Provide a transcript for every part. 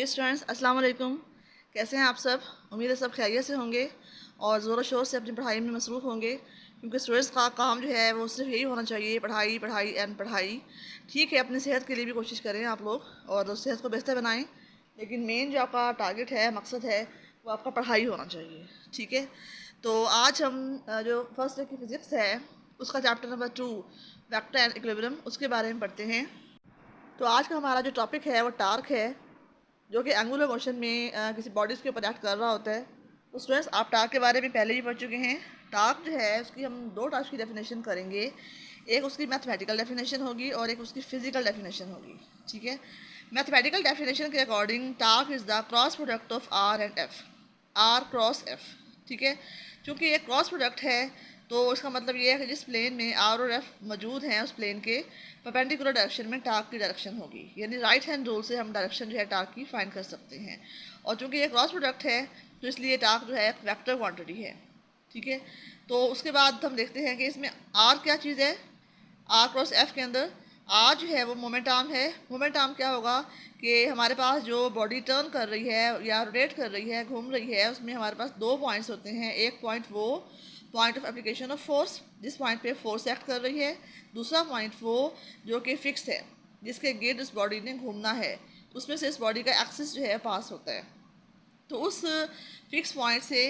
Dear students, अस्सलाम वालेकुम। कैसे हैं आप सब? उम्मीद है सब खैरियत से होंगे और ज़ोर शोर से अपनी पढ़ाई में मसरूफ़ होंगे, क्योंकि स्टूडेंट्स का काम जो है वो सिर्फ यही होना चाहिए, पढ़ाई पढ़ाई एंड पढ़ाई। ठीक है, अपनी सेहत के लिए भी कोशिश करें आप लोग और उस सेहत को बेहतर बनाएं, लेकिन मेन जो आपका टारगेट है, मकसद है, वो आपका पढ़ाई होना चाहिए। ठीक है, तो आज हम जो फर्स्ट ईयर की फ़िज़िक्स है उसका chapter number 2 vector and equilibrium उसके बारे में पढ़ते हैं। तो आज का हमारा जो टॉपिक है वो टार्क है, जो कि एंगुलर मोशन में किसी बॉडीज़ के ऊपर एक्ट कर रहा होता है। तो स्टूडेंट्स, आप टार्क के बारे में पहले ही पढ़ चुके हैं। टार्क जो है उसकी हम दो टार्क की डेफिनेशन करेंगे, एक उसकी मैथमेटिकल डेफिनेशन होगी और एक उसकी फिजिकल डेफिनेशन होगी। ठीक है, मैथमेटिकल डेफिनेशन के according torque is the cross product of R and F, R cross F. ठीक है, क्योंकि ये क्रॉस प्रोडक्ट है तो इसका मतलब ये है कि जिस प्लेन में आर और एफ मौजूद हैं उस प्लेन के परपेंडिकुलर डायरेक्शन में टार्क की डायरेक्शन होगी, यानी राइट हैंड रूल से हम डायरेक्शन जो है टार्क की फाइंड कर सकते हैं। और चूंकि ये क्रॉस प्रोडक्ट है तो इसलिए टार्क जो है एक वेक्टर क्वांटिटी है। ठीक है, तो उसके बाद हम देखते हैं कि इसमें आर क्या चीज़ है। आर क्रॉस एफ के अंदर आर जो है वो मोमेंट आर्म है। मोमेंट आर्म क्या होगा कि हमारे पास जो बॉडी टर्न कर रही है या रोटेट कर रही है, घूम रही है, उसमें हमारे पास दो पॉइंट्स होते हैं। एक पॉइंट वो point of application of force, जिस पॉइंट पे फोर्स एक्ट कर रही है। दूसरा पॉइंट वो जो कि फिक्स है, जिसके गिर्द इस बॉडी ने घूमना है, उसमें से इस बॉडी का एक्सिस जो है पास होता है। तो उस फिक्स पॉइंट से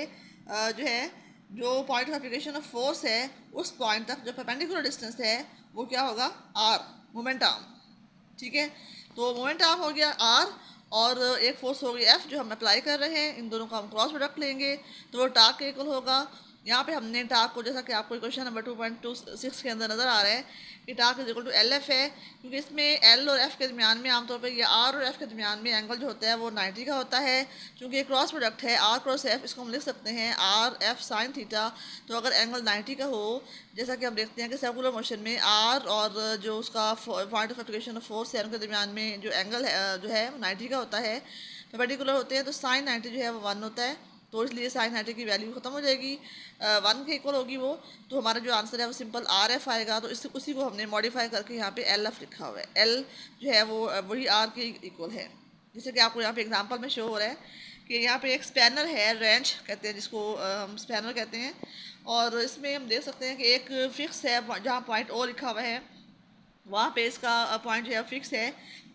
जो है जो point of application of force है उस पॉइंट तक जो परपेंडिकुलर डिस्टेंस है वो क्या होगा, आर, मोमेंट आर्म। ठीक है, तो मोमेंट आर्म हो गया आर और एक फोर्स हो गई एफ जो हम अप्लाई कर रहे हैं। इन दोनों का हम क्रॉस प्रोडक्ट लेंगे तो वो टार्क के इक्वल होगा। यहाँ पे हमने टार्क को, जैसा कि आपको क्वेश्चन नंबर 2.26 के अंदर नज़र आ रहा है कि torque is equal to L F है, क्योंकि इसमें एल और एफ के दरमियान में आमतौर पर या आर और एफ के दरमियान में एंगल जो होता है वो 90 का होता है। चूँकि ये क्रॉस प्रोडक्ट है आर क्रॉस एफ, इसको हम लिख सकते हैं आर एफ साइन थीटा। तो अगर एंगल 90 का हो, जैसा कि हम देखते हैं कि सर्कुलर मोशन में आर और जो उसका point of application of force है उनके दरमियान में जो एंगल है जो है 90 का होता है, परपेंडिकुलर होते हैं, तो साइन 90 जो है वो 1 होता है। तो इसलिए साइन 90 की वैल्यू ख़त्म हो जाएगी, 1 के इक्वल होगी वो। तो हमारा जो आंसर है वो सिंपल आर एफ आएगा। तो इसी उसी को हमने मॉडिफाई करके यहाँ पे एल एफ लिखा हुआ है। एल जो है वो वही आर के इक्वल है, जैसे कि आपको यहाँ पे एग्जांपल में शो हो रहा है कि यहाँ पे एक स्पैनर है, रेंच कहते हैं जिसको हम स्पैनर कहते हैं। और इसमें हम देख सकते हैं कि एक फिक्स है जहाँ पॉइंट ओ लिखा हुआ है, वहाँ पे इसका पॉइंट जो है फिक्स है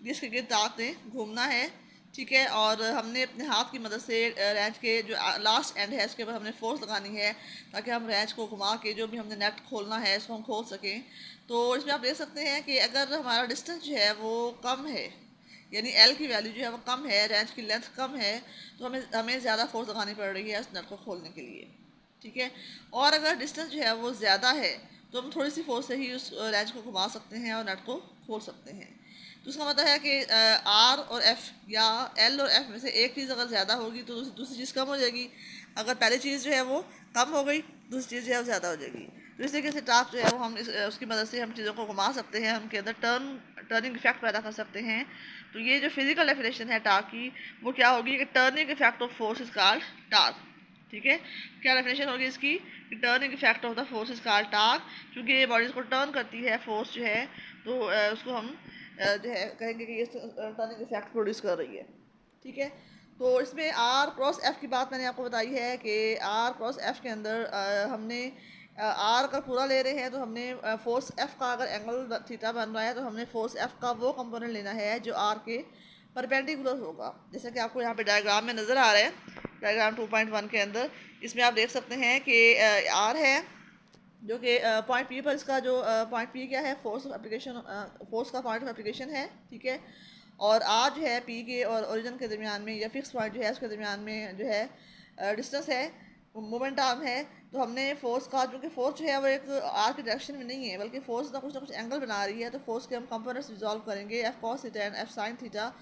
जिसके गिर्द ताक ने घूमना है। ठीक है, और हमने अपने हाथ की मदद से रैंच के जो लास्ट एंड है उसके ऊपर हमने फोर्स लगानी है ताकि हम रैंच को घुमा के जो भी हमने नेट खोलना है इसको हम खोल सकें। तो इसमें आप देख सकते हैं कि अगर हमारा डिस्टेंस जो है वो कम है, यानी एल की वैल्यू जो है वो कम है, रेंच की लेंथ कम है, तो हमें हमें ज़्यादा फोर्स लगानी पड़ रही है उस नट को खोलने के लिए। ठीक है, और अगर डिस्टेंस जो है वो ज़्यादा है तो हम थोड़ी सी फोर्स से ही उस रेंच को घुमा सकते हैं और नट को खोल सकते हैं। तो उसका मतलब है कि आर और एफ या एल और एफ में से एक चीज़ अगर ज़्यादा होगी तो दूसरी चीज़ कम हो जाएगी। अगर पहली चीज़ जो है वो कम हो गई, दूसरी चीज़ जो है वो ज़्यादा हो जाएगी। तो इस तरीके से टास्क जो है वो हम उसकी मदद से हम चीज़ों को घुमा सकते हैं, उनके अंदर टर्निंग इफेक्ट पैदा कर सकते हैं। तो ये जो फिजिकल डेफिनेशन है टार्क की वो क्या होगी कि turning effect of force is called torque. ठीक है, क्या डेफिनेशन होगी इसकी कि turning effect of the force is called torque. क्योंकि ये बॉडीज को टर्न करती है फोर्स जो है, तो उसको हम जो है कहेंगे कि ये टर्निंग इफेक्ट प्रोड्यूस कर रही है। ठीक है, तो इसमें आर क्रॉस एफ की बात मैंने आपको बताई है कि आर क्रॉस एफ के अंदर हमने आर अगर पूरा ले रहे हैं तो हमने फोर्स एफ का अगर एंगल थीटा बन रहा है तो हमने फोर्स एफ का वो कंपोनेंट लेना है जो आर के परपेंडिकुलर होगा, जैसा कि आपको यहाँ पे डायग्राम में नज़र आ रहा है। डायग्राम 2.1 के अंदर इसमें आप देख सकते हैं कि आर है जो कि पॉइंट पी पर इसका जो पॉइंट पी क्या है, फोर्स ऑफ एप्लीकेशन, फोर्स का पॉइंट ऑफ एप्लीकेशन है। ठीक है, और आर जो है पी के और ओरिजिन के दरमियान में या फिक्स पॉइंट जो है उसके दरमियान में जो है डिस्टेंस है, मोमेंट आर्म है। तो हमने फोर्स का, क्योंकि फोर्स जो है वो एक आर के डायरेक्शन में नहीं है बल्कि फोर्स ना कुछ एंगल बना रही है, तो फोर्स के हम कंपोनेंट्स रिजॉल्व करेंगे, F cos theta and F sine theta.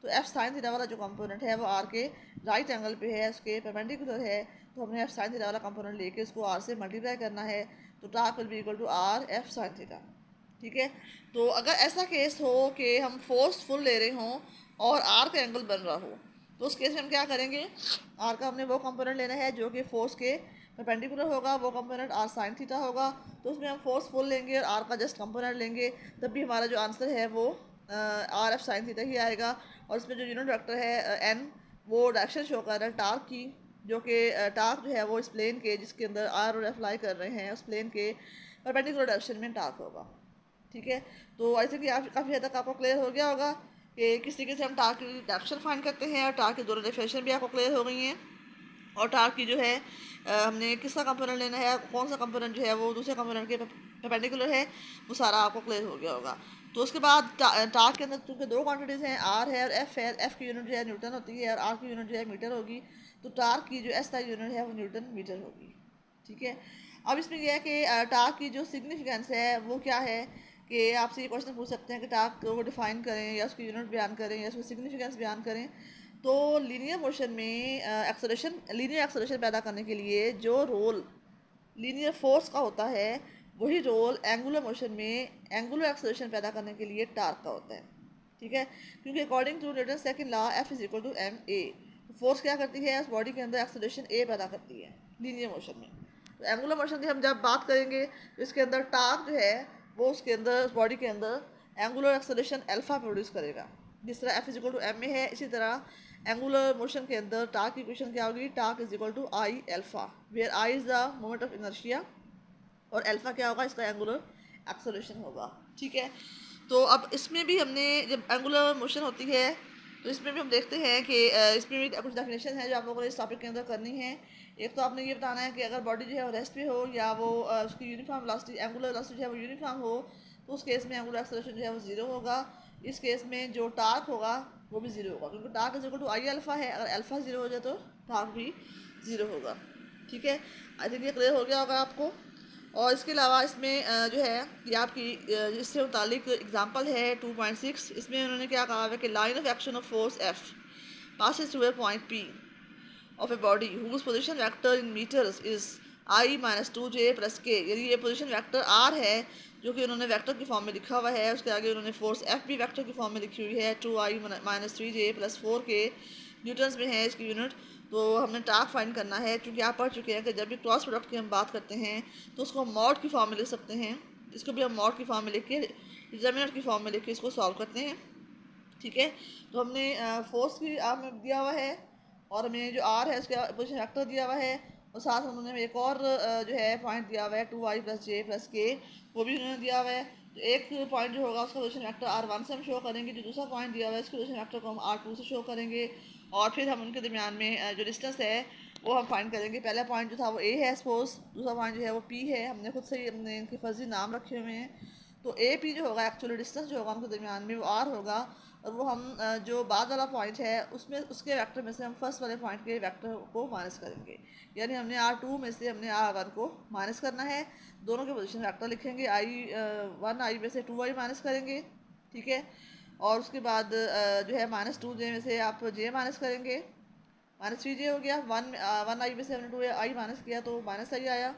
तो एफ साइन थीटा वाला जो कंपोनेंट है वो आर के राइट एंगल पे है, उसके परपेंडिकुलर है। तो हमने एफ साइन थीटा वाला कंपोनेंट लेके उसको आर से मल्टीप्लाई करना है, तो torque will be equal to R F sine theta. ठीक है, तो अगर ऐसा केस हो कि हम फोर्स फुल ले रहे हों और आर का एंगल बन रहा हो, तो उस केस में हम क्या करेंगे, आर का हमने वो कंपोनेंट लेना है जो कि फोर्स के परपेंडिकुलर होगा, वो कंपोनेंट आर साइन थीटा होगा। तो उसमें हम फोर्स फुल लेंगे और आर का जस्ट कंपोनेंट लेंगे, तब भी हमारा जो आंसर है वो आर एफ साइन थीटा ही आएगा। और इसमें जो यूनिट वेक्टर है एन, वो डायरेक्शन शो कर रहा है टार्क की, जो कि टार्क जो है वो इस प्लेन के जिसके अंदर आर और एफ लाई कर रहे हैं उस प्लेन के परपेंडिकुलर डायरेक्शन में टार्क होगा। ठीक है, तो आई थिंक आप काफ़ी हद तक आपको क्लियर हो गया होगा कि किस तरीके से हम टार्क की डायरेक्शन फाइंड करते हैं, और टार्क की दोनों डेफिनेशन भी आपको क्लियर हो गई हैं। और टार्क की जो है हमने किसका कंपोनेंट लेना है, कौन सा कंपोनेंट जो है वो दूसरे कंपोनेंट के परपेंडिकुलर है, वो सारा आपको क्लियर हो गया होगा। तो उसके बाद टार्क के अंदर चूँकि दो क्वांटिटीज़ हैं, आर है और एफ है। एफ की यूनिट जो है न्यूटन होती है और आर की यूनिट जो है मीटर होगी। तो टार्क की जो एस आई यूनिट है वो न्यूटन मीटर होगी। ठीक है, अब इसमें यह है कि टार्क की जो सिग्निफिकेंस है वो क्या है, कि आपसे ये क्वेश्चन पूछ सकते हैं कि टार्क को डिफाइन करें या उसकी यूनिट बयान करें या उसकी सिग्निफिकेंस बयान करें। तो लीनियर मोशन में लीनियर एक्सेलरेशन पैदा करने के लिए जो रोल लीनियर फोर्स का होता है, वही रोल एंगुलर मोशन में एंगुलर एक्सेलरेशन पैदा करने के लिए टार्क का होता है। ठीक है, क्योंकि according to Newton second law F is equal to M A, force क्या करती है, उस बॉडी के अंदर एक्सेलरेशन ए पैदा करती है लीनियर मोशन में। तो एंगुलर मोशन की हम जब बात करेंगे तो इसके अंदर टार्क जो है वो उसके अंदर उस बॉडी के अंदर एंगुलर एक्सेलरेशन अल्फा प्रोड्यूस करेगा। जिस तरह F is equal to M A है, इसी तरह एंगुलर मोशन के अंदर टार्क की इक्वेशन क्या होगी, torque is equal to I alpha, where I is the moment of inertia और अल्फा क्या होगा, इसका एंगुलर एक्सेलरेशन होगा। ठीक है, तो अब इसमें भी हमने जब एंगुलर मोशन होती है तो इसमें भी हम देखते हैं कि इसमें भी कुछ डेफिनेशन है जो आप लोगों ने इस टॉपिक के अंदर करनी है। एक तो आपने ये बताना है कि अगर बॉडी जो है वो रेस्ट पे हो या वो उसकी यूनिफॉर्म वेलोसिटी एंगुलर वेलोसिटी जो है वो यूनिफॉर्म हो, तो उस केस में एंगुलर एक्सेलरेशन जो है वो जीरो होगा। इस केस में जो टार्क होगा वो भी जीरो होगा, क्योंकि torque is equal to I alpha है। अगर अल्फा जीरो हो जाए तो टार्क भी जीरो होगा। ठीक है, आई थिंक ये क्लियर हो गया होगा आपको। और इसके अलावा इसमें जो है ये आपकी इससे मुतालिक एग्जांपल है 2.6। इसमें उन्होंने क्या कहा है कि line of action of force F passes through a point P of a body whose position vector in meters is I minus 2j plus k। यानी ये पोजीशन वेक्टर r है जो कि उन्होंने वेक्टर की फॉर्म में लिखा हुआ है। उसके आगे उन्होंने फोर्स f भी वेक्टर की फॉर्म में लिखी हुई है, 2i minus 3j plus 4k Newton's में है इसकी यूनिट। तो हमने टार्क फाइंड करना है, क्योंकि आप पढ़ चुके हैं कि जब भी क्रॉस प्रोडक्ट की हम बात करते हैं तो उसको हम मॉड की फॉर्म में लिख सकते हैं। इसको भी हम मॉड की फॉर्म में लिख के डिटर्मिनेंट की फॉर्म में लिख के इसको सॉल्व करते हैं। ठीक है, तो हमने फोर्स की हमें दिया हुआ है और हमें जो आर है उसका पोजीशन वेक्टर दिया हुआ है, और साथ में उन्होंने एक और जो है पॉइंट दिया हुआ है 2i प्लस जे प्लस के, वो भी उन्होंने दिया हुआ है। तो एक पॉइंट जो होगा उसका पोजीशन वेक्टर r1 से हम शो करेंगे, जो दूसरा पॉइंट दिया हुआ है उसके पोजीशन वेक्टर को हम r2 से शो करेंगे, और फिर हम उनके दरमियान में जो डिस्टेंस है वो हम फाइंड करेंगे। पहला पॉइंट जो था वो a है सपोज, दूसरा पॉइंट जो है वो p है। हमने खुद से ही हमने इनके फर्जी नाम रखे हुए हैं। तो ए पी जो होगा एक्चुअली डिस्टेंस जो होगा उनके दरमियान में वो आर होगा, और वो हम जो बाद वाला पॉइंट है उसमें उसके वेक्टर में से हम फर्स्ट वाले पॉइंट के वेक्टर को माइनस करेंगे। यानी हमने R2 में से हमने R1 को माइनस करना है। दोनों के पोजीशन वेक्टर लिखेंगे, I1 आई में से 2i माइनस करेंगे। ठीक है, और उसके बाद जो है माइनस 2j में से आप j माइनस करेंगे, माइनस 3j हो गया। 1 आई में से हमने 2i माइनस किया तो माइनस आई आया,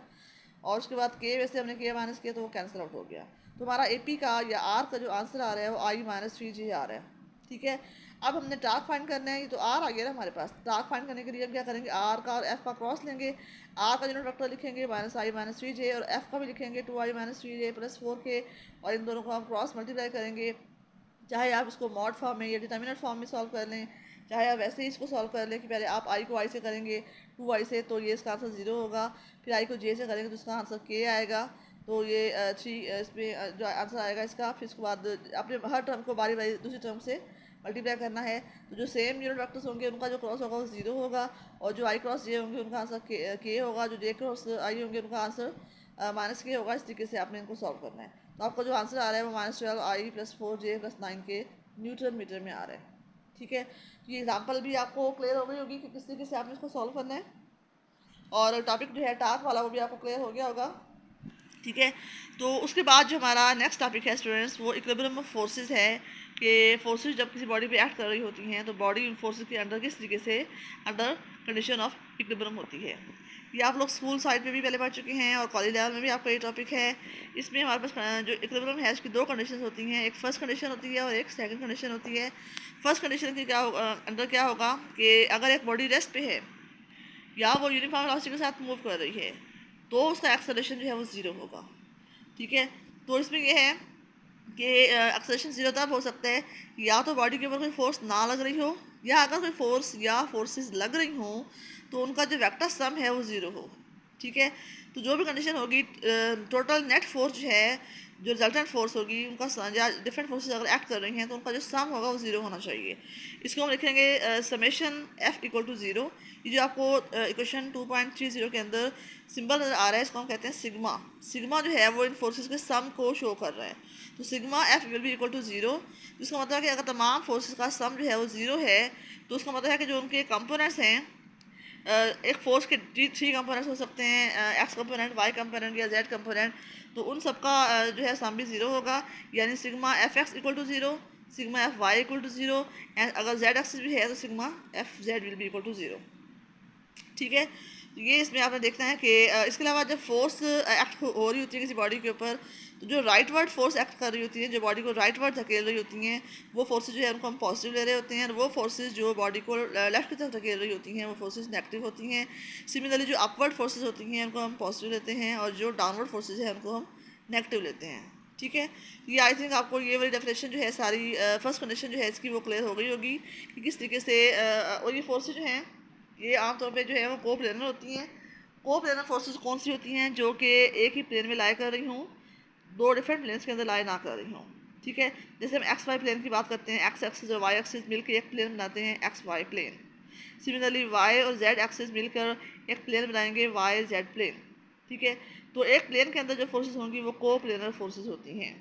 और उसके बाद के वैसे हमने के माइनस किया तो वो कैंसिल आउट हो गया। तो हमारा ए पी का या आर का जो आंसर आ रहा है वो आई माइनस 3j आ रहा है। ठीक है, अब हमने टार्क फाइंड करना है, तो आर आ गया ना हमारे पास। टार्क फाइंड करने के लिए हम क्या करेंगे, आर का और एफ का क्रॉस लेंगे। आर का यूनिट वेक्टर लिखेंगे माइनस आई माइनस 3j, और एफ का भी लिखेंगे 2i minus 3j plus 4k, और इन दोनों को हम क्रॉस मल्टीप्लाई करेंगे। चाहे आप इसको मॉड फॉर्म में या डिटर्मिनेंट फॉर्म में सॉल्व कर लें, चाहे आप वैसे ही इसको सॉल्व कर लें कि पहले आप आई को आई से करेंगे 2i से, तो ये इसका आंसर 0 होगा। फिर आई को जे से करेंगे तो इसका आंसर के आएगा। तो ये 3 इसमें जो आंसर आएगा इसका। फिर उसके बाद अपने हर टर्म को बारी बारी दूसरी टर्म से मल्टीप्लाई करना है। तो जो सेम यूनिट वेक्टर्स होंगे उनका जो क्रॉस होगा वो 0 होगा, और जो आई क्रॉस जे होंगे उनका आंसर के होगा, जो जे क्रॉस आई होंगे उनका आंसर माइनस के होगा। इस तरीके से आपने इनको सॉल्व करना है। तो आपका जो आंसर आ रहा है वो -12i plus 4j plus 9k Newton metre में आ रहा है। ठीक है, तो ये एग्जांपल भी आपको क्लियर हो गई होगी कि किस तरीके से आपने इसको सॉल्व करना है, और टॉपिक जो है टास्क वाला वो भी आपको क्लियर हो गया होगा। ठीक है, तो उसके बाद जो हमारा नेक्स्ट टॉपिक है स्टूडेंट्स, वो इक्विलिब्रियम ऑफ फोर्सेस है, कि फोर्सेस जब किसी बॉडी पे एक्ट कर रही होती हैं तो बॉडी उन फोर्सेस के अंडर किस तरीके से अंडर कंडीशन ऑफ इक्विलिब्रियम होती है। ये आप लोग स्कूल साइड पे भी पहले पढ़ चुके हैं, और कॉलेज लेवल में भी आपका ये टॉपिक है। इसमें हमारे पास जो इक्विलिब्रियम है उसकी दो कंडीशन होती हैं, एक फर्स्ट कंडीशन होती है और एक सेकंड कंडीशन होती है। फर्स्ट कंडीशन की क्या होगा, अंडर क्या होगा कि अगर एक बॉडी रेस्ट पे है या वो यूनिफॉर्म वेलोसिटी के साथ मूव कर रही है तो उसका एक्सेलरेशन जो है वो 0 होगा। ठीक है, तो इसमें यह है कि एक्सेलरेशन ज़ीरो तब हो सकता है या तो बॉडी के ऊपर कोई फोर्स ना लग रही हो, या अगर कोई फोर्स या फोर्सेस लग रही हों तो उनका जो वेक्टर सम है वो ज़ीरो हो। ठीक है, तो जो भी कंडीशन होगी टोटल नेट फोर्स जो है, जो रिजल्टेंट फोर्स होगी उनका या डिफरेंट फोर्सेस अगर एक्ट कर रही हैं तो उनका जो सम होगा वो ज़ीरो होना चाहिए। इसको हम लिखेंगे summation F equal to zero. ये जो आपको इक्वेशन 2.30 के अंदर सिंबल नज़र आ रहा है, इसको हम कहते हैं सिग्मा। सिग्मा जो है वो इन फोर्सेस के सम को शो कर रहा है, तो sigma F will be equal to zero. जिसका मतलब है कि अगर तमाम फोर्सेस का सम जो है वो ज़ीरो है तो उसका मतलब है कि जो उनके कंपोनेंट्स हैं, एक फोर्स के थ्री कंपोनेंट्स हो सकते हैं, एक्स कंपोनेंट, वाई कंपोनेंट या जेड कंपोनेंट, तो उन सबका जो है सम भी ज़ीरो होगा। यानी sigma F X equal to zero, sigma F Y equal to zero, and अगर जेड एक्सिस भी है तो sigma F Z will be equal to zero. ठीक है, तो ये इसमें आपने देखना है कि इसके अलावा जब फोर्स एक्ट हो रही होती है किसी बॉडी के ऊपर, तो जो राइट वर्ड फोर्स एक्ट कर रही होती है, जो बॉडी को राइट वर्ड धकेल रही होती हैं, वो फोर्सेज जो है उनको हम पॉजिटिव ले रहे होते हैं, और वो फोर्सेज जो बॉडी को लेफ्ट की तरफ धकेल रही होती हैं वो फोर्सेज नेगेटिव होती हैं। सिमिलरली जो अपवर्ड फोर्सेज होती हैं उनको हम पॉजिटिव लेते हैं, और जो डाउनवर्ड फोर्सेज हैं उनको हम नेगेटिव लेते हैं। ठीक है, ये आई थिंक आपको ये वाली डेफिनेशन जो है सारी फर्स्ट कंडीशन जो है इसकी वो क्लियर हो गई होगी कि किस तरीके से और ये फोर्सेज जो हैं ये आमतौर पे जो है वो को प्लेनर होती हैं। को प्लेनर फोर्सेस कौन सी होती हैं? जो कि एक ही प्लेन में लाई कर रही हूँ, दो डिफरेंट प्लेन्स के अंदर लाई ना कर रही हूँ। ठीक है, जैसे हम एक्स वाई प्लेन की बात करते हैं, एक्स एक्सिस और वाई एक्सिस मिलकर एक प्लेन बनाते हैं, X Y plane. Similarly Y और जेड एक्सिस मिलकर एक प्लेन बनाएंगे, वाई जेड प्लेन। ठीक है, तो एक प्लेन के अंदर जो फोर्सेस होंगी वो को प्लेनर फोर्सेस होती हैं।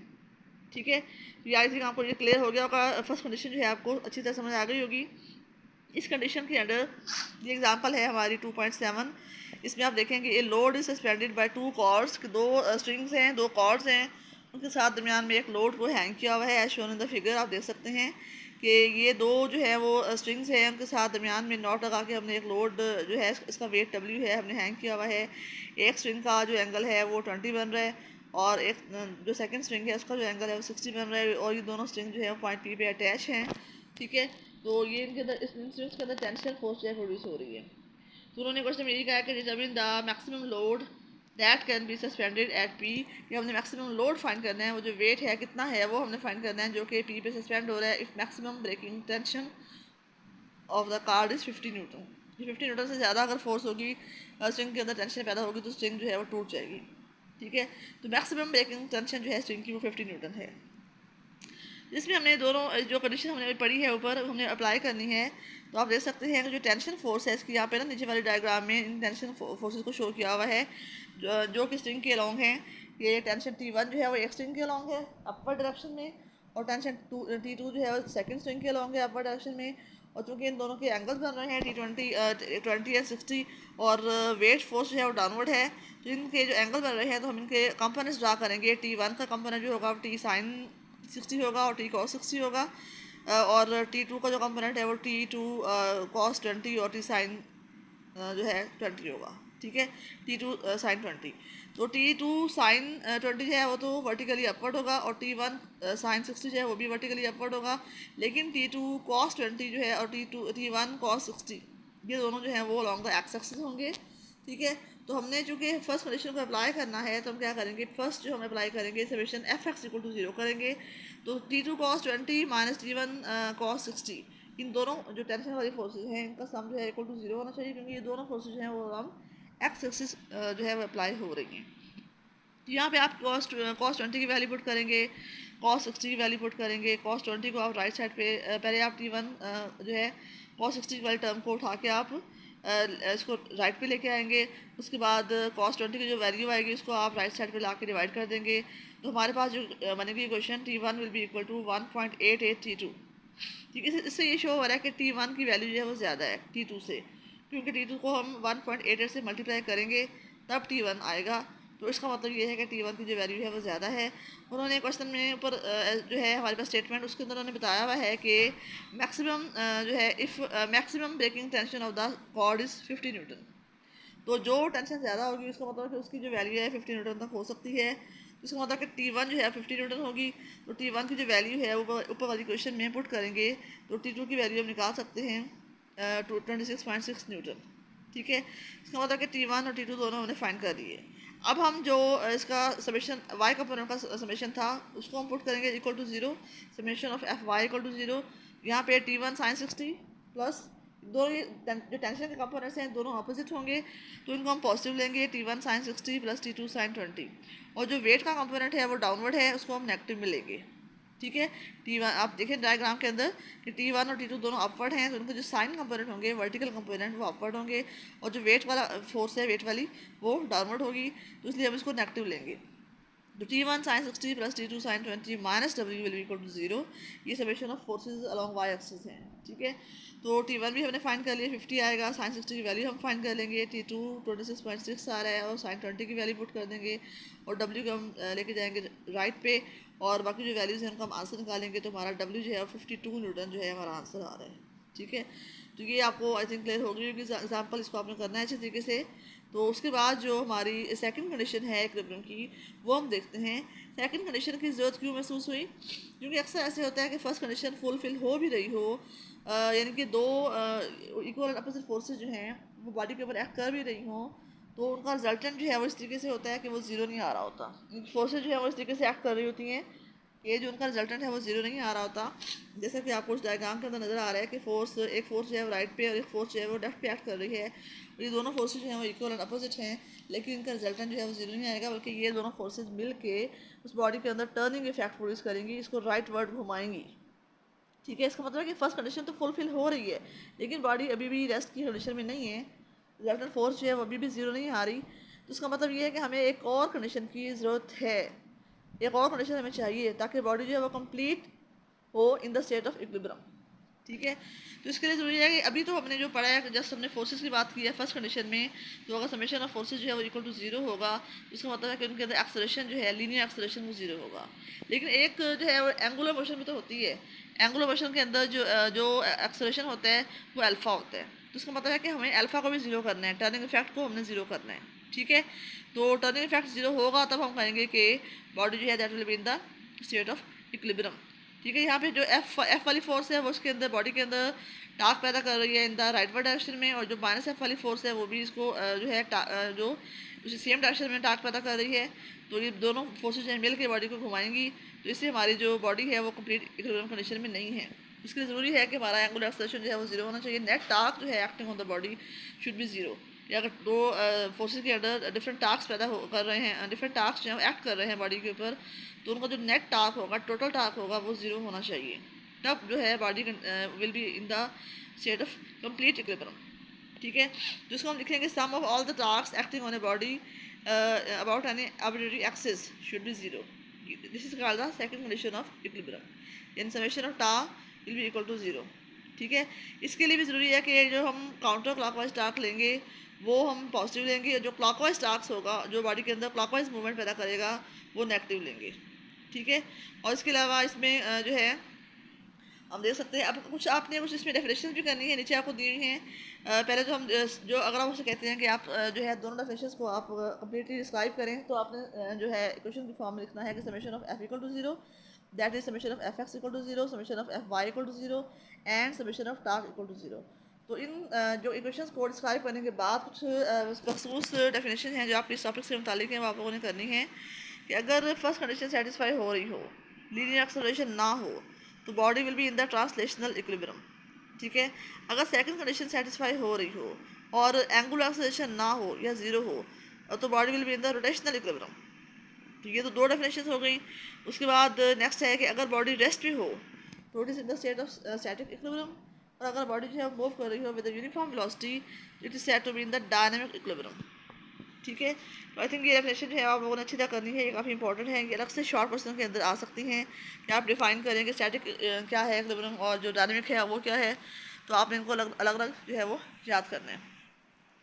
ठीक है, ये आई थिंक आपको ये क्लियर हो गया होगा। फर्स्ट कंडीशन जो है आपको अच्छी तरह समझ आ गई होगी। इस कंडीशन के अंडर ये एग्जांपल है हमारी 2.7। इसमें आप देखेंगे ये load is suspended by two cords, दो स्ट्रिंग्स हैं, दो कॉर्ड्स हैं, उनके साथ दरमियान में एक लोड को हैंग किया हुआ है, as shown in the figure. आप देख सकते हैं कि ये दो जो है वो स्ट्रिंग्स हैं, उनके साथ दरमियान में नॉट लगा के हमने एक लोड जो है इसका वेट W है हमने हैंग किया हुआ है। एक स्ट्रिंग का जो एंगल है वो 20 बन रहा है, और एक जो सेकंड स्ट्रिंग है उसका जो एंगल है वो 60 बन रहा है, और ये दोनों स्ट्रिंग जो है वो पॉइंट P पे अटैच हैं। ठीक है, तो ये इनके अंदर इस इंस्ट्रूमेंट्स के अंदर टेंशन फोर्स जो है प्रोड्यूस हो रही है। तो उन्होंने क्वेश्चन में यही कहा कि determine the maximum load that can be suspended at P. ये हमने मैक्सिमम लोड फाइंड करना है, वो जो वेट है कितना है वो हमने फाइंड करना है जो कि पी पे सस्पेंड हो रहा है। If maximum breaking tension of the cord is 50 newton. ये 50 न्यूटन से ज़्यादा अगर फोर्स होगी, स्ट्रिंग के अंदर टेंशन पैदा होगी, तो स्ट्रिंग जो है वो टूट जाएगी। ठीक है, तो मैक्सिमम ब्रेकिंग टेंशन जो है स्ट्रिंग की वो 50 न्यूटन है। जिसमें हमने दोनों जो कंडीशन हमने पढ़ी है ऊपर हमने अप्लाई करनी है। तो आप देख सकते हैं कि जो टेंशन फोर्स है इसकी यहाँ पे ना नीचे वाली डायग्राम में इन टेंशन फोर्सेस को शो किया हुआ है, जो कि स्ट्रिंग के अलॉन्ग हैं। ये टेंशन T1 जो है वो एक स्ट्रिंग के अलॉन्ग है अपर डायरेक्शन में, और टेंशन T2 जो है वो सेकंड स्ट्रिंग के अलॉन्ग है अपर डायरेक्शन में। और चूँकि इन दोनों के एंगल्स बन रहे हैं T20 या 60, और वेट फोर्स जो है वो डाउनवर्ड है, तो इनके जो एंगल बन रहे हैं तो हम इनके कंपोनेंट्स ड्रा करेंगे। T1 का कंपोनेंट जो होगा T साइन 60 होगा और T cos 60 होगा, और T2 का जो कंपोनेंट है वो T2 cos 20 और T साइन जो है 20 होगा। ठीक है, T2 साइन 20, तो T2 साइन 20 जो है वो तो वर्टिकली अपवर्ड होगा, और T1 साइन 60 जो है वो भी वर्टिकली अपवर्ड होगा। लेकिन T2 cos 20 जो है और T1 cos 60 ये दोनों जो है वो अलॉन्ग द एक्स एक्सिस होंगे। ठीक है, तो हमने चूँकि फर्स्ट कंडीशन को अप्लाई करना है तो हम क्या करेंगे, फर्स्ट जो हम अप्लाई करेंगे summation F X equal to 0 करेंगे। तो T2 cos 20 minus T1 cos 60, इन दोनों जो टेंशन वाली फोर्सेज हैं इनका सम जो है इक्वल टू 0 होना चाहिए, क्योंकि ये दोनों फोर्सेज हैं वो हम एक्स एक्सिस जो है वो अप्लाई हो रही हैं। तो यहाँ पे आप cos 20 की वैल्यू पुट करेंगे, cos 60 की वैल्यू पुट करेंगे। cos 20 को आप राइट साइड पे पहले आप T1 जो है cos 60 वाली टर्म को उठा के आप इसको राइट पे लेके आएंगे। उसके बाद cos 20 की जो वैल्यू आएगी उसको आप राइट साइड पे ला के डिवाइड कर देंगे, तो हमारे पास जो बनेगी equation T1 will be equal to 1.88 T2। ठीक है, इससे ये शो हो रहा है कि T1 की वैल्यू जो है वो ज़्यादा है T2 से, क्योंकि T2 को हम 1.88 से मल्टीप्लाई करेंगे तब T1 आएगा। तो इसका मतलब ये है कि T1 की जो वैल्यू है वो ज़्यादा है। उन्होंने क्वेश्चन में ऊपर जो है हमारे पास स्टेटमेंट उसके अंदर उन्होंने बताया हुआ है कि मैक्सिमम जो है if maximum breaking tension of the cord is 50 newton. तो जो टेंशन ज़्यादा होगी उसका मतलब कि उसकी जो वैल्यू है 50 न्यूटन तक हो सकती है। तो इसका मतलब कि T1 जो है 50 न्यूटन होगी, तो T1 की जो वैल्यू है वो ऊपर वाली क्वेश्चन में पुट करेंगे, तो T2 की वैल्यू हम निकाल सकते हैं 26.6 न्यूटन। ठीक है, इसका मतलब कि T1 और T2 दोनों हमने फाइंड कर दिए। अब हम जो इसका समेशन वाई कंपोनेंट का समेशन था उसको हम पुट करेंगे equal to 0, summation of F Y equal to 0। यहाँ पे T1 sin 60 प्लस दोनों जो टेंशन के कंपोनेंट्स हैं दोनों अपोजिट होंगे, तो इनको हम पॉजिटिव लेंगे, T1 sin 60 plus T2 sin 20। और जो वेट का कंपोनेंट है वो डाउनवर्ड है, उसको हम नेगेटिव में लेंगे। ठीक है, T1 आप देखें डायग्राम के अंदर कि T1 और T2 दोनों अपवर्ड हैं, तो उनको जो साइन कंपोनेंट होंगे वर्टिकल कंपोनेंट वो अपवर्ड होंगे, और जो वेट वाला फोर्स है वेट वाली वो डाउनवर्ड होगी, तो इसलिए हम इसको नेगेटिव लेंगे। तो T1 sin 60 plus T2 sin 20 minus W will equal to 0। ये summation of forces along Y axis हैं। ठीक है, तो T1 भी हमने फाइंड कर लिया, 50 आएगा, sin 60 की वैल्यू हम फाइंड कर लेंगे, T2 26.6 आ रहा है, और sin 20 की वैल्यू पुट कर देंगे, और W को हम लेके जाएंगे राइट पे, और बाकी जो वैल्यूज़ हैं उनका हम आंसर निकालेंगे, तो हमारा W जो है 52 न्यूटन जो है हमारा आंसर आ रहा है। ठीक है, तो ये आपको आई थिंक क्लियर हो गई होगी एग्जाम्पल, इसको आपने करना है अच्छे तरीके से। तो उसके बाद जो हमारी सेकंड कंडीशन है इक्विलिब्रियम की, वो हम देखते हैं। सेकंड कंडीशन की ज़रूरत क्यों महसूस हुई? क्योंकि अक्सर ऐसे होता है कि फ़र्स्ट कंडीशन फुलफिल हो भी रही हो, यानी कि दो इक्वल एंड अपोजिट फोर्सेज जो हैं वो बॉडी के ऊपर एक्ट कर भी रही हों, तो उनका रिजल्टेंट जो है वो इस तरीके से होता है कि वो ज़ीरो नहीं आ रहा होता। फोर्सेज जो है वो इस तरीके से एक्ट कर रही होती हैं, ये जो उनका रिजल्टेंट है वो ज़ीरो नहीं आ रहा होता। जैसा कि आपको उस डायग्राम के अंदर नज़र आ रहा है कि एक फोर्स जो है वो राइट पे और एक फोर्स जो है वो लेफ्ट पे एक्ट कर रही है। ये दोनों फोर्सेज जो हैं वो इक्वल एंड अपोजिट हैं, लेकिन इनका रिजल्टेंट जो है वो ज़ीरो नहीं आएगा, बल्कि ये दोनों फोर्सेज मिल के उस बॉडी के अंदर टर्निंग इफेक्ट प्रोड्यूस करेंगी, इसको राइट वर्ड घुमाएंगी। ठीक है, इसका मतलब है कि फर्स्ट कंडीशन तो फुलफिल हो रही है, लेकिन बॉडी अभी भी रेस्ट की कंडीशन में नहीं है, रिजल्टेंट फोर्स जो है वो अभी भी ज़ीरो नहीं आ रही। तो इसका मतलब ये है कि हमें एक और कंडीशन की ज़रूरत है, एक और कंडीशन हमें चाहिए, ताकि बॉडी जो है वो कंप्लीट हो इन द स्टेट ऑफ इक्विलिब्रियम। ठीक है, तो इसके लिए ज़रूरी है कि अभी तो हमने जो पढ़ा है, जस्ट हमने फोर्सेस की बात की है फर्स्ट कंडीशन में, तो अगर समेशन ऑफ फोर्सेस जो है वो इक्वल टू 0 होगा, तो इसका मतलब है कि उनके अंदर एक्सेलरेशन जो है लीनियर एक्सेलरेशन वो 0 होगा। लेकिन एक जो है वो एंगुलर मोशन में तो होती है, एंगुलर मोशन के अंदर जो एक्सेलरेशन होता है वो अल्फ़ा होता है, तो इसका मतलब है कि हमें अल्फ़ा को भी 0 करना है, टर्निंग इफेक्ट को हमने 0 करना है। ठीक है, तो टर्निंग इफेक्ट 0 होगा तब हम कहेंगे कि बॉडी जो है that will be in the state of equilibrium. ठीक है, यहाँ पे जो एफ वाली फोर्स है वो उसके अंदर बॉडी के अंदर टार्क पैदा कर रही है इन द राइटवर्ड डायरेक्शन में, और जो माइनस एफ वाली फोर्स है वो भी इसको जो है जो उसी सेम डायरेक्शन में टार्क पैदा कर रही है। तो ये दोनों फोर्सेज जो है मिल के बॉडी को घुमाएंगी, तो इससे हमारी जो बॉडी है वो कंप्लीट इक्विलिब्रियम कंडीशन में नहीं है। इसके लिए ज़रूरी है कि हमारा एंगुलर एक्सेलरेशन जो है वो 0 होना चाहिए, नेट टार्क जो है acting on the body should be 0। या अगर दो फोर्सेज के अंदर डिफरेंट टास्क पैदा कर रहे हैं, डिफरेंट टास्क जो है एक्ट कर रहे हैं बॉडी के ऊपर, तो उनका जो नेट टास्क होगा, टोटल टास्क होगा, वो 0 होना चाहिए, तब जो है body will be in the state of complete equilibrium. ठीक है, जिसको हम लिखेंगे sum of all the torque acting on a body about an arbitrary axis should be 0। This is called the second condition of equilibrium, in summation of tau will be equal to 0। ठीक है, इसके लिए भी ज़रूरी है कि जो हम काउंटर क्लॉकवाइज टास्क लेंगे वो हम पॉजिटिव लेंगे, जो क्लॉकवाइज टास्क होगा जो बॉडी के अंदर क्लॉकवाइज मूवमेंट पैदा करेगा वो नेगेटिव लेंगे। ठीक है, और इसके अलावा इसमें जो है हम देख सकते हैं, अब आपने कुछ इसमें डेफिनेशन भी करनी है, नीचे आपको दी हुई हैं। पहले तो हम जो अगर आप उसे कहते हैं कि आप जो है दोनों डेफिनेशन को आप कम्प्लीटली डिस्क्राइब करें, तो आपने जो है इक्वेशन की फॉर्म में लिखना है कि summation of F equal to 0, that is summation of F X equal to 0, summation of F Y equal to 0 and summation of torques equal to 0। तो इन जो इक्वेशंस को डिस्क्राइब करने के बाद कुछ मखसूस डेफिनेशन हैं जो आप इस टॉपिक से मुतालिक हैं वो आप लोगों ने करनी है। कि अगर फर्स्ट कंडीशन सेटिस्फाई हो रही हो, लीनियर एक्सेलरेशन ना हो, तो body will be in the translational equilibrium. ठीक है, अगर सेकंड कंडीशन सेटिस्फाई हो रही हो और एंगुलर एक्सेलरेशन ना हो या 0 हो, तो body will be in the rotational equilibrium. तो ये तो दो डेफिनेशन हो गई। उसके बाद नेक्स्ट है कि अगर बॉडी रेस्ट भी हो तो it is in the state of static equilibrium, और अगर बॉडी जो है मूव कर रही हो with uniform velocity it is said to be in the dynamic equilibrium. ठीक है, तो आई थिंक ये डेफिनेशन जो है आप लोगों ने अच्छी तरह करनी है, ये काफ़ी इंपॉर्टेंट है, ये अलग से शॉर्ट क्वेश्चन के अंदर आ सकती हैं कि आप डिफाइन करें कि स्टैटिक क्या है इक्विलिब्रियम और जो डायनामिक है वो क्या है, तो आपने इनको अलग अलग जो है वो याद करना है।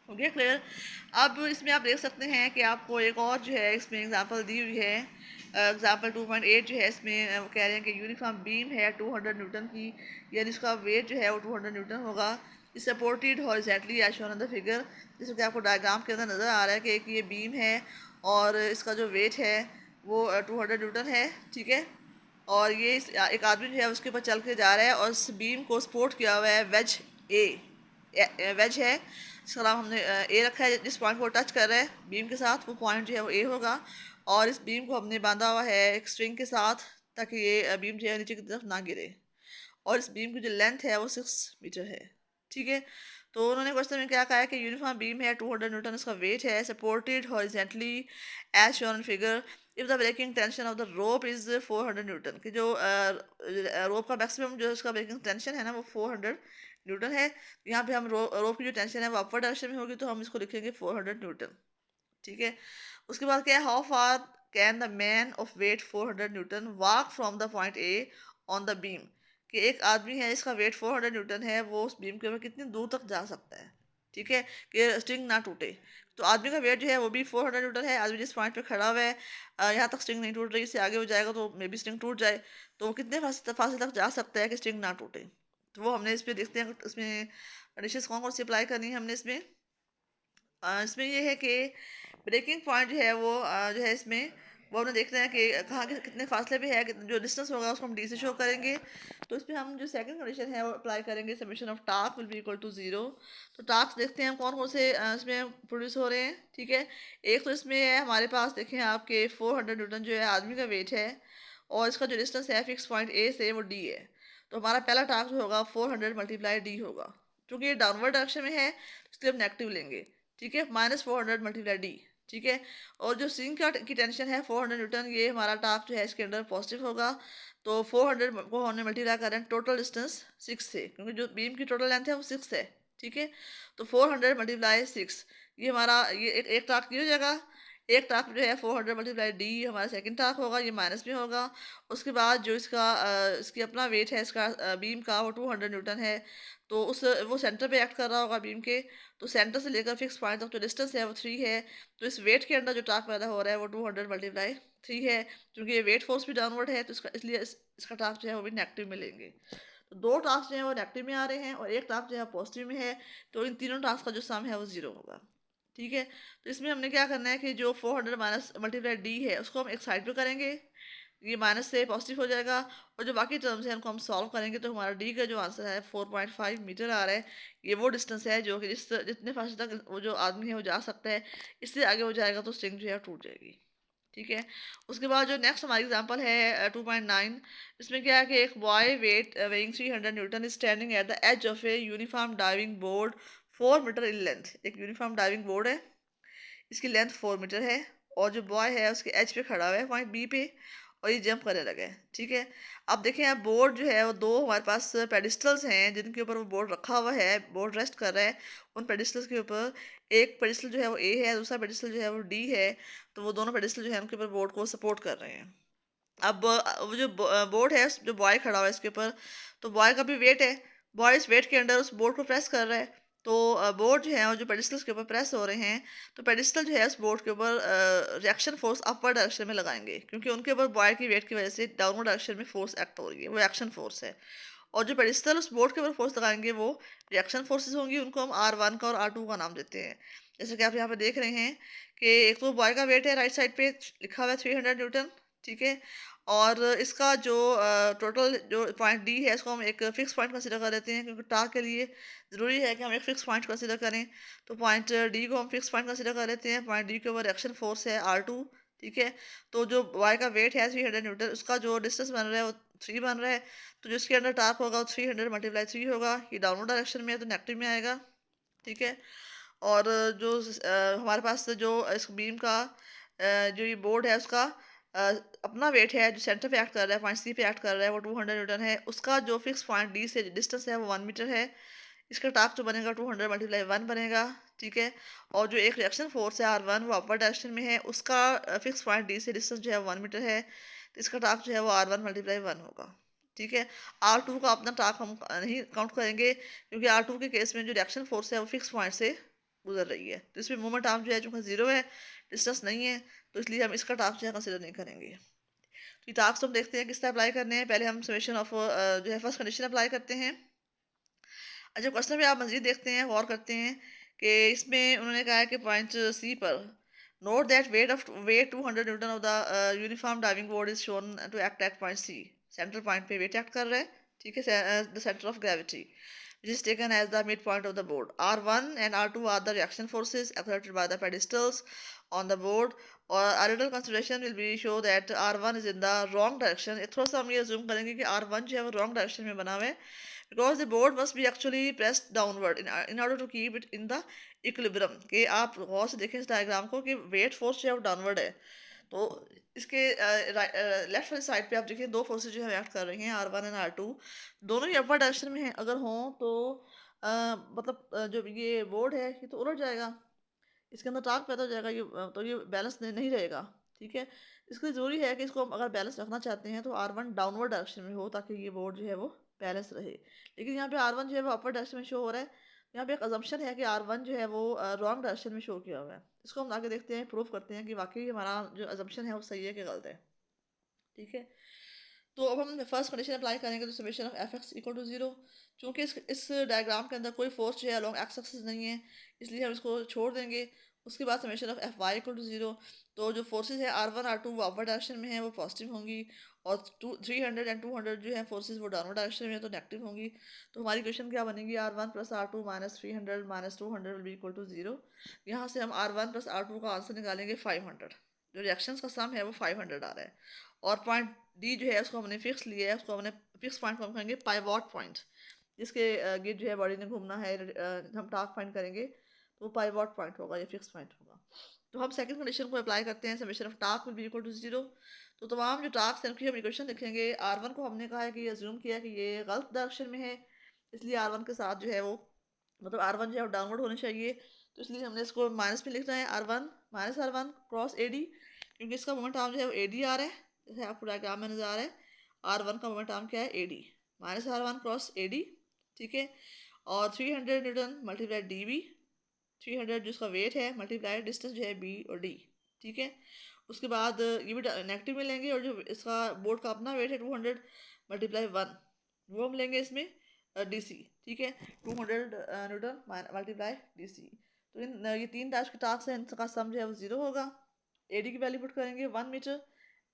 Okay clear. अब इसमें आप देख सकते हैं कि आपको एक और जो है इसमें एग्जांपल दी हुई है, एग्जांपल 2.8 जो है इसमें वो कह रहे हैं कि यूनिफॉर्म बीम है 200 न्यूटन की, यानी इसका वेट जो है वो 200 न्यूटन होगा, इस supported horizontally as shown on the figure. जैसे कि आपको डायग्राम के अंदर नज़र आ रहा है कि एक ये बीम है और इसका जो वेट है वो 200 न्यूटन है। ठीक है, और ये एक आदमी जो है उसके ऊपर चल के जा रहा है और इस बीम को सपोर्ट किया हुआ है वेज ए, वेज है इसका नाम हमने ए रखा है। जिस पॉइंट को टच कर रहा है बीम के साथ वो पॉइंट जो है वो ए होगा, और इस बीम को हमने बांधा हुआ है एक स्ट्रिंग के साथ ताकि ये बीम जो है नीचे की तरफ ना गिरे, और इस बीम की जो लेंथ है वो 6 मीटर है। ठीक है, तो उन्होंने क्वेश्चन में क्या कहा है कि यूनिफॉर्म बीम है 200 न्यूटन इसका वेट है, supported horizontally as shown figure if the breaking tension of the rope is 400 newton. कि जो रोप का मैक्सिमम जो इसका ब्रेकिंग टेंशन है ना वो 400 न्यूटन है। यहाँ पे हम रोप की जो टेंशन है वो अपवर्ड डायरेक्शन में होगी, तो हम इसको लिखेंगे 400 न्यूटन। ठीक है, उसके बाद क्या है, how far can the man of weight 400 newton walk from the point A on the beam. कि एक आदमी है इसका वेट 400 न्यूटन है, वो उस बीम के ऊपर कितनी दूर तक जा सकता है। ठीक है, कि स्ट्रिंग ना टूटे। तो आदमी का वेट जो है वो भी 400 न्यूटन है। आदमी जिस पॉइंट पे खड़ा हुआ है यहाँ तक स्ट्रिंग नहीं टूट रही, इससे आगे हो जाएगा तो मे बी स्ट्रिंग टूट जाए, तो वो कितने फासले तक जा सकता है कि स्ट्रिंग ना टूटे। तो वो हमने इस पर देखते हैं इसमें कंडीशंस कौन कौन सी अप्लाई करनी है हमने इसमें। इसमें ये है कि ब्रेकिंग पॉइंट जो है वो जो है इसमें वो हमने देखना है कि कहाँ के कितने फासले पे है, जो डिस्टेंस होगा उसको हम डी से शो करेंगे। तो इसमें हम जो सेकंड कंडीशन है वो अप्लाई करेंगे, summation of torques will be equal to 0। तो टास्क देखते हैं हम कौन कौन से इसमें प्रोड्यूस हो रहे हैं। ठीक है, एक तो इसमें है हमारे पास, देखें आपके 400 न्यूटन जो है आदमी का वेट है, और इसका जो डिस्टेंस है फिक्स पॉइंट ए से वो डी है। तो हमारा पहला टास्क जो होगा 400 मल्टीप्लाई डी होगा। क्योंकि ये डाउनवर्ड डायरेक्शन में है इसलिए हम नेगेटिव लेंगे। ठीक है, -400 मल्टीप्लाई डी। ठीक है, और जो सिंक की टेंशन है 400 न्यूटन, ये हमारा टास्क जो है इसके अंदर पॉजिटिव होगा। तो 400 को हमने मल्टीप्लाई करें टोटल डिस्टेंस 6 से, क्योंकि जो बीम की टोटल लेंथ है वो 6 है। ठीक है, तो 400 मल्टीप्लाई 6, ये हमारा ये एक टास्क ये हो जाएगा। एक टास्क जो है 400 मल्टीप्लाई डी हमारा सेकंड टास्क होगा, ये माइनस में होगा। उसके बाद जो इसका इसकी अपना वेट है इसका बीम का वो 200 न्यूटन है, तो उस वो सेंटर पे एक्ट कर रहा होगा बीम के। तो सेंटर से लेकर फिक्स पॉइंट तक जो डिस्टेंस है वो 3 है। तो इस वेट के अंदर जो टास्क पैदा हो रहा है वो 200 मल्टीप्लाई 3 है। क्योंकि ये वेट फोर्स भी डाउनवर्ड है तो इसका इसलिए इसका टास्क जो है वो भी नेगेटिव में लेंगे। तो दो टास्क जो है वो नेगेटिव में आ रहे हैं और एक टास्क जो है पॉजिटिव में है, तो इन तीनों टास्क का जो सम है वो 0 होगा। ठीक है, तो इसमें हमने क्या करना है कि जो 400 माइनस मल्टीप्लाई डी है उसको हम एक साइड पे करेंगे, ये माइनस से पॉजिटिव हो जाएगा। और जो बाकी टर्म्स हैं उनको हम सॉल्व करेंगे, तो हमारा डी का जो आंसर है 4.5 मीटर आ रहा है। ये वो डिस्टेंस है जो कि जितने फासले तक वो जो आदमी है वो जा सकता है, इससे आगे हो जाएगा तो स्ट्रिंग जो है टूट जाएगी। ठीक है, उसके बाद जो नेक्स्ट हमारी एग्जांपल है 2.9, इसमें क्या है कि एक boy weighing 300 newton is standing at the edge of a uniform diving board 4 metre in length. एक यूनिफॉर्म डाइविंग बोर्ड है, इसकी लेंथ 4 मीटर है, और जो बॉय है उसके एज पे खड़ा हुआ है पॉइंट बी पे, और ये जंप करने लगे। ठीक है, अब देखें आप बोर्ड जो है वो दो हमारे पास पेडिस्टल्स हैं जिनके ऊपर वो बोर्ड रखा हुआ है, बोर्ड रेस्ट कर रहा है उन पेडिस्टल्स के ऊपर। एक पेडिस्टल जो है वो ए है, दूसरा पेडिस्टल जो है वो डी है। तो वो दोनों पेडिस्टल जो है उनके ऊपर बोर्ड को सपोर्ट कर रहे हैं। अब वो जो बोर्ड है जो बॉय खड़ा हुआ है इसके ऊपर, तो बॉय का भी वेट है, बॉय इस वेट के अंडर उस बोर्ड को प्रेस कर रहा है। तो बोर्ड जो है और जो पेडिस्टल्स के ऊपर प्रेस हो रहे हैं, तो पेडिस्टल जो है उस बोर्ड के ऊपर रिएक्शन फोर्स अपवर्ड डायरेक्शन में लगाएंगे, क्योंकि उनके ऊपर बॉय की वेट की वजह से डाउनवर्ड डायरेक्शन में फोर्स एक्ट हो रही है, वो एक्शन फोर्स है। और जो पेडिस्टल उस बोर्ड के ऊपर फोर्स लगाएंगे वो रिएक्शन फोर्सेज होंगी, उनको हम R1 का और R2 का नाम देते हैं। जैसे कि आप यहाँ पे देख रहे हैं कि एक तो बॉय का वेट है राइट साइड पे लिखा हुआ है 300 न्यूटन। ठीक है, और इसका जो टोटल जो पॉइंट डी है इसको हम एक फिक्स पॉइंट कंसिडर कर लेते हैं, क्योंकि टास्क के लिए ज़रूरी है कि हम एक फिक्स पॉइंट कंसिडर करें। तो पॉइंट डी को हम फिक्स पॉइंट कंसिडर कर लेते हैं। पॉइंट डी के ऊपर एक्शन फोर्स है R2। ठीक है, तो जो वाई का वेट है 300 न्यूटन, उसका जो डिस्टेंस बन रहा है वो 3 बन रहा है। तो जो इसके अंदर टास्क होगा वो 300 मल्टीप्लाई 3 होगा। ये डाउनवर्ड डायरेक्शन में है तो नेगेटिव में आएगा। ठीक है, और जो हमारे पास जो इस बीम का जो ये बोर्ड है उसका अ, अपना वेट है जो सेंटर पे एक्ट कर रहा है, पॉइंट सी पे एक्ट कर रहा है, वो 200 न्यूटन है। उसका जो फिक्स पॉइंट डी से डिस्टेंस है वो 1 मीटर है। इसका टास्क जो बनेगा 200 मल्टीप्लाई 1 बनेगा। ठीक है, और जो एक रिएक्शन फोर्स है R1 वो अपर डायरेक्शन में है, उसका फिक्स पॉइंट डी से डिस्टेंस जो है 1 मीटर है। तो इसका टास्क जो है वो R1 मल्टीप्लाई 1 होगा। ठीक है, R2 का अपना टास्क हम नहीं काउंट करेंगे, क्योंकि R2 के केस में जो रिएक्शन फोर्स है वो फिक्स पॉइंट से गुजर रही है। तो इसमें मोमेंट आर्म जो है चूँकि 0 है, डिस्टेंस नहीं है, तो इसलिए हम इसका टास्क जो है कंसिडर नहीं करेंगे। तो ये टास्क हम देखते हैं किस तरह अप्लाई करने हैं। पहले हम समेशन ऑफ जो है फर्स्ट कंडीशन अप्लाई करते हैं। अच्छा, क्वेश्चन में आप मजीद देखते हैं, गौर करते हैं कि इसमें उन्होंने कहा है कि पॉइंट सी पर note that weight 200 newton of the uniform diving board is shown to act at point C. Central point पे वेट एक्ट कर रहा है ठीक है, the centre of gravity which is taken as the midpoint of the board. R1 and R2 are the reaction forces exerted by the pedestals on the board. और a little consideration will be show that R1 is in the wrong direction. थोड़ा सा हम ये assume करेंगे कि R1 जो है वो wrong direction में बना हुआ है, because the board must be actually pressed downward in order to keep it in the equilibrium. कि आप गौर से देखें इस डायग्राम को कि weight force जो है वो downward है, तो इसके लेफ्ट वाली साइड पे आप देखिए दो फोर्सेस जो है एक्ट कर रही हैं, R1 एंड R2, दोनों ही अपर डायरेक्शन में हैं। अगर हों तो मतलब जो ये बोर्ड है ये तो उलट जाएगा, इसके अंदर टार्क पैदा हो जाएगा, तो ये बैलेंस नहीं रहेगा। ठीक है, इसके लिए ज़रूरी है कि इसको हम अगर बैलेंस रखना चाहते हैं तो R1 डाउनवर्ड डायरेक्शन में हो, ताकि ये बोर्ड जो है वो बैलेंस रहे। लेकिन यहाँ पे R1 जो है वो अपर डायरेक्शन में शो हो रहा है, यहाँ पे एक अजम्पशन है कि R1 जो है वो रॉन्ग डायरेक्शन में शो किया हुआ है। इसको हम आगे देखते हैं, प्रूव करते हैं कि वाकई हमारा जो अजम्पशन है वो सही है कि गलत है। ठीक है, तो अब हम फर्स्ट कंडीशन अप्लाई करेंगे, तो summation of F X equal to zero. चूँकि इस डायग्राम के अंदर कोई फोर्स जो है अलॉन्ग एक्स एक्सिस नहीं है, इसलिए हम इसको छोड़ देंगे। उसके बाद summation of F Y equal to zero. तो जो फोर्सेज है R1 R2 वो अपर डायरेक्शन में है, वो पॉजिटिव होंगी, और 300 एंड 200 जो है फोर्सेज वो डाउनवर्ड डायरेक्शन में है, तो नेगेटिव होंगी। तो हमारी क्वेश्चन क्या बनेगी, R1 plus R2 minus 300 minus 200 will be equal to zero. यहाँ से हम R1 प्लस R2 का आंसर निकालेंगे 500। जो रिएक्शंस का सम है वो 500 आ रहा है, और पॉइंट डी जो है उसको हमने फिक्स लिया है, उसको हमने फिक्स पॉइंट को हम कहेंगे पाइवॉट पॉइंट, जिसके गिर्द जो है बॉडी ने घूमना है। हम टास्क फाइंड करेंगे तो वो पाइवॉट पॉइंट होगा, ये फिक्स पॉइंट होगा। तो हम सेकंड कंडीशन को अप्लाई करते हैं, summation of torques will be equal to zero. तो तमाम जो टास्क हैं उनकी हम इक्वेशन लिखेंगे। R1 को हमने कहा है कि अज्यूम किया कि ये गलत डायरेक्शन में है, इसलिए R1 के साथ जो है वो मतलब R1 जो है वो डाउनवर्ड होनी चाहिए, तो इसलिए हमने इसको माइनस में लिखना है, R1 minus R1 cross AD, क्योंकि इसका मोमेंट आर्म जो है वो AD आ रहा है, जैसे आपको डायग्राम में नजर आ रहा है। R1 का मोमेंट आर्म क्या है, AD minus R1 cross AD। ठीक है, और 300 न्यूटन मल्टीप्लाई DB, 300 जो इसका वेट है मल्टीप्लाई डिस्टेंस जो है B और D। ठीक है, उसके बाद ये भी नेगेटिव में लेंगे, और जो इसका बोर्ड का अपना वेट है 200 मल्टीप्लाई 1, वो हम लेंगे इसमें DC। ठीक है, 200 न्यूटन मल्टीप्लाई DC। तो ये तीन टास्क हैं, इनका सम जो है वो जीरो होगा। AD की वैल्यू पुट करेंगे 1 मीटर,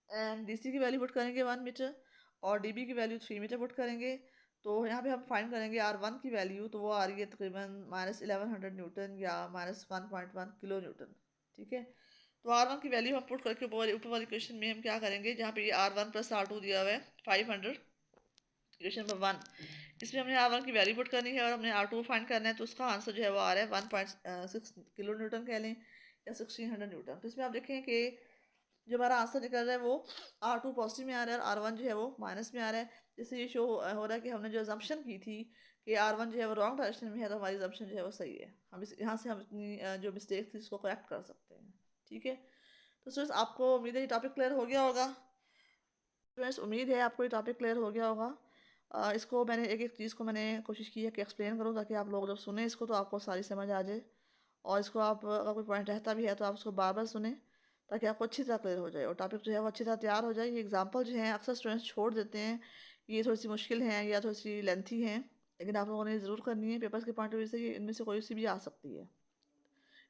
एंड DC की वैल्यू पुट करेंगे 1 मीटर, और DB की वैल्यू 3 मीटर पुट करेंगे। तो यहाँ पे हम फाइंड करेंगे R1 की वैल्यू, तो वो आ रही है तकरीबन माइनस 1100 न्यूटन या माइनस 1.1 किलो न्यूटन। ठीक है, तो R1 की वैल्यू हम पुट करके ऊपर वाली क्वेश्चन में हम क्या करेंगे, जहाँ पे ये R1 प्लस R2 दिया हुआ है 500, क्वेश्चन नंबर 1, इसमें हमने R1 की वैल्यू पुट करनी है और हमने R2 फाइंड करना है। तो उसका आंसर जो है वो आ रहा है 1.6 किलो न्यूटन कह लें, या 1600 न्यूटन। तो इसमें आप देखें कि जो हमारा आंसर निकल रहा है वो R2 पॉजिटिव में आ रहा है और R1 जो है वो माइनस में आ रहा है। जिससे ये शो हो रहा है कि हमने जो अजम्पशन की थी कि R1 जो है वो रॉन्ग डायरेक्शन में है, तो हमारी अजम्पशन जो है वो सही है। हम इस यहाँ से हम अपनी जो मिस्टेक थी उसको करेक्ट कर सकते हैं। ठीक है, तो स्टूडेंट्स आपको उम्मीद है ये टॉपिक क्लियर हो गया होगा। स्टूडेंट्स उम्मीद है आपको ये टॉपिक क्लियर हो गया होगा। इसको मैंने एक एक चीज़ को मैंने कोशिश की है कि एक्सप्लेन करूँ, ताकि आप लोग जब सुने इसको तो आपको सारी समझ आ जाए, और इसको आप अगर कोई पॉइंट रहता भी है तो आप उसको बार बार सुने, ताकि आपको अच्छी तरह क्लियर हो जाए और टॉपिक जो है वो अच्छी तरह तैयार हो जाए। ये एग्जांपल जो है अक्सर स्टूडेंट्स छोड़ देते हैं, ये थोड़ी सी मुश्किल हैं या थोड़ी सी लेंथी हैं, लेकिन आप लोगों ने ज़रूर करनी है। पेपर्स के पॉइंट ऑफ व्यू से ये इनमें से कोई सी भी आ सकती है,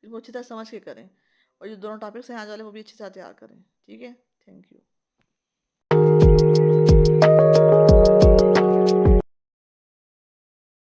इनको अच्छी तरह समझ के करें, और जो दोनों टॉपिक्स हैं आज वाले वो भी अच्छी तरह तैयार करें। ठीक है, थैंक यू।